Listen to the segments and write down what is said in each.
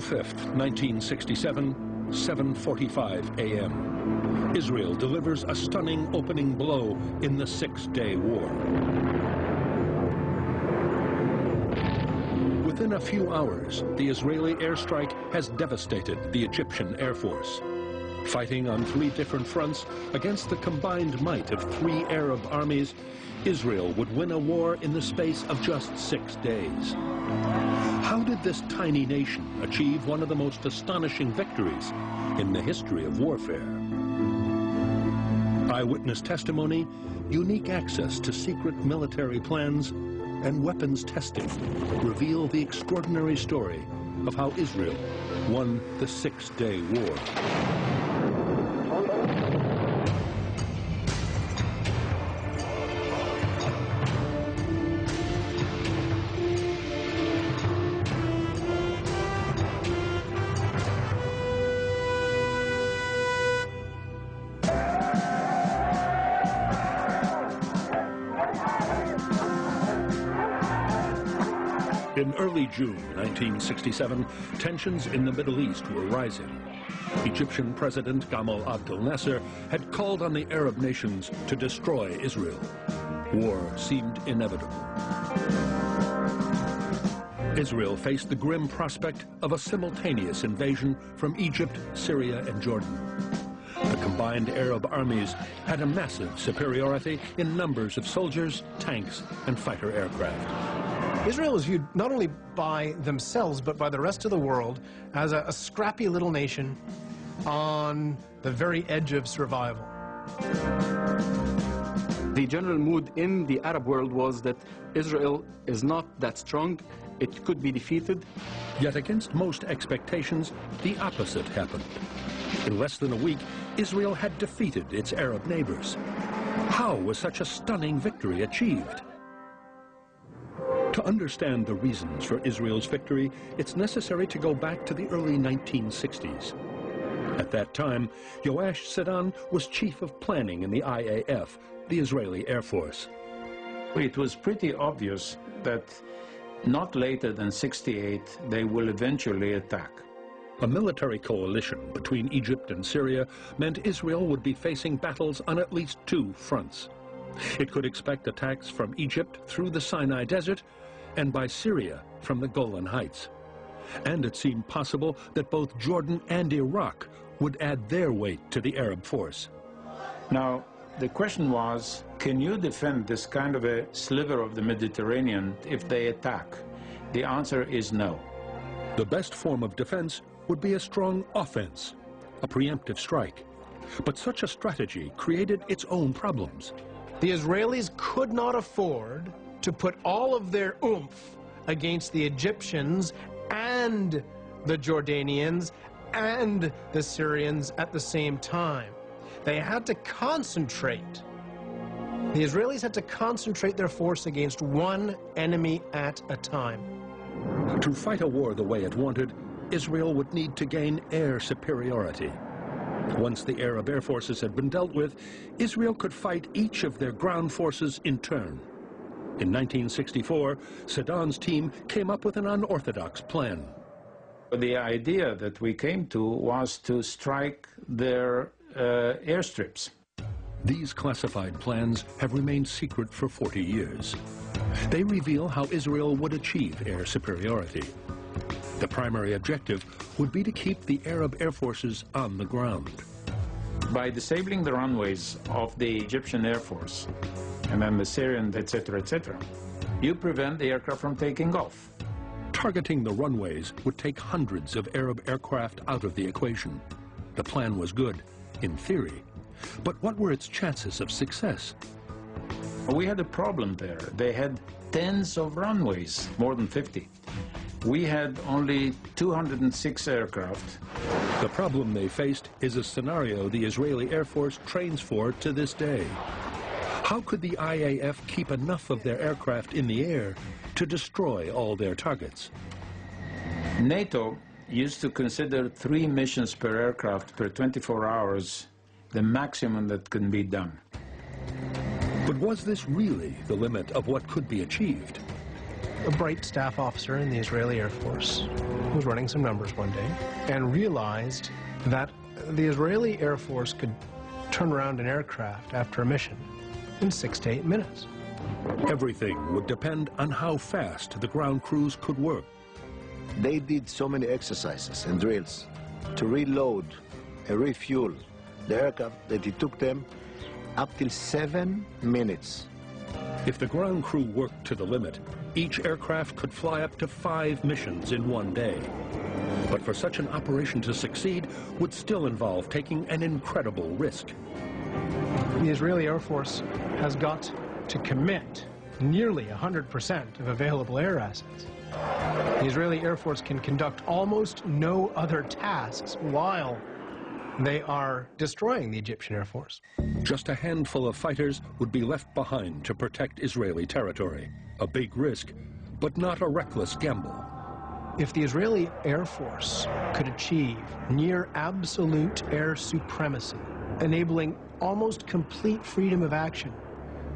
5th, 1967, 7:45 a.m. Israel delivers a stunning opening blow in the Six-Day War. Within a few hours, the Israeli airstrike has devastated the Egyptian Air Force. Fighting on 3 different fronts against the combined might of 3 Arab armies, Israel would win a war in the space of just 6 days. How did this tiny nation achieve one of the most astonishing victories in the history of warfare? Eyewitness testimony, unique access to secret military plans, and weapons testing reveal the extraordinary story of how Israel won the Six-Day War. In early June 1967, tensions in the Middle East were rising. Egyptian President Gamal Abdel Nasser had called on the Arab nations to destroy Israel. War seemed inevitable. Israel faced the grim prospect of a simultaneous invasion from Egypt, Syria, and Jordan. The combined Arab armies had a massive superiority in numbers of soldiers, tanks, and fighter aircraft. Israel is viewed not only by themselves, but by the rest of the world as a scrappy little nation on the very edge of survival. The general mood in the Arab world was that Israel is not that strong, it could be defeated. Yet against most expectations, the opposite happened. In less than a week, Israel had defeated its Arab neighbors. How was such a stunning victory achieved? To understand the reasons for Israel's victory, it's necessary to go back to the early 1960s. At that time, Yoash Sedan was chief of planning in the IAF, the Israeli Air Force. It was pretty obvious that not later than '68, they will eventually attack. A military coalition between Egypt and Syria meant Israel would be facing battles on at least 2 fronts. It could expect attacks from Egypt through the Sinai Desert and by Syria from the Golan Heights. And it seemed possible that both Jordan and Iraq would add their weight to the Arab force. Now, the question was, can you defend this kind of a sliver of the Mediterranean if they attack? The answer is no. The best form of defense would be a strong offense, a preemptive strike. But such a strategy created its own problems. The Israelis could not afford to put all of their oomph against the Egyptians and the Jordanians and the Syrians at the same time. They had to concentrate. The Israelis had to concentrate their force against one enemy at a time. To fight a war the way it wanted, Israel would need to gain air superiority. Once the Arab air forces had been dealt with, Israel could fight each of their ground forces in turn. In 1964, Sedan's team came up with an unorthodox plan. The idea that we came to was to strike their airstrips. These classified plans have remained secret for 40 years. They reveal how Israel would achieve air superiority. The primary objective would be to keep the Arab air forces on the ground. By disabling the runways of the Egyptian Air Force, and then the Syrian, etc., you prevent the aircraft from taking off. Targeting the runways would take hundreds of Arab aircraft out of the equation. The plan was good, in theory. But what were its chances of success? We had a problem there. They had tens of runways, more than 50. We had only 206 aircraft. The problem they faced is a scenario the Israeli Air Force trains for to this day. How could the IAF keep enough of their aircraft in the air to destroy all their targets? NATO used to consider 3 missions per aircraft per 24 hours the maximum that can be done. But was this really the limit of what could be achieved? a bright staff officer in the Israeli Air Force was running some numbers one day and realized that the Israeli Air Force could turn around an aircraft after a mission in 6 to 8 minutes. Everything would depend on how fast the ground crews could work. They did so many exercises and drills to reload and refuel the aircraft that it took them up till 7 minutes. If the ground crew worked to the limit, each aircraft could fly up to 5 missions in one day. But for such an operation to succeed would still involve taking an incredible risk. The Israeli Air Force has got to commit nearly 100% of available air assets. The Israeli Air Force can conduct almost no other tasks while they are destroying the Egyptian Air Force. Just a handful of fighters would be left behind to protect Israeli territory. A big risk, but not a reckless gamble. If the Israeli Air Force could achieve near absolute air supremacy, enabling almost complete freedom of action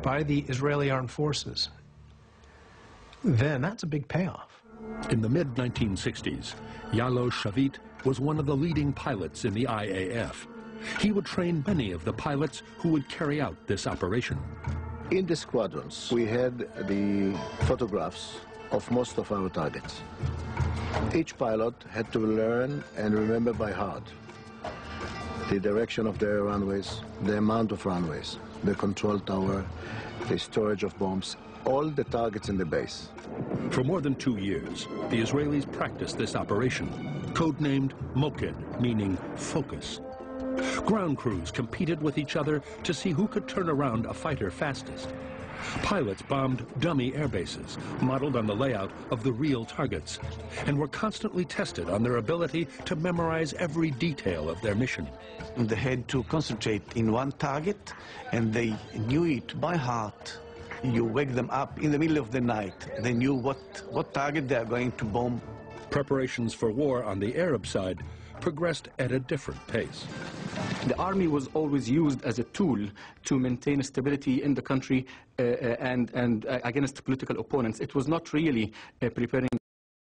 by the Israeli Armed Forces, then that's a big payoff. In the mid-1960s, Yalo Shavit was one of the leading pilots in the IAF. He would train many of the pilots who would carry out this operation. In the squadrons, we had the photographs of most of our targets. Each pilot had to learn and remember by heart the direction of their runways, the amount of runways, the control tower, the storage of bombs, all the targets in the base. For more than 2 years, the Israelis practiced this operation, codenamed Moked, meaning focus. Ground crews competed with each other to see who could turn around a fighter fastest. Pilots bombed dummy air bases, modeled on the layout of the real targets, and were constantly tested on their ability to memorize every detail of their mission. They had to concentrate in one target, and they knew it by heart. You wake them up in the middle of the night. They knew what target they are going to bomb. Preparations for war on the Arab side progressed at a different pace. The army was always used as a tool to maintain stability in the country and against political opponents. It was not really preparing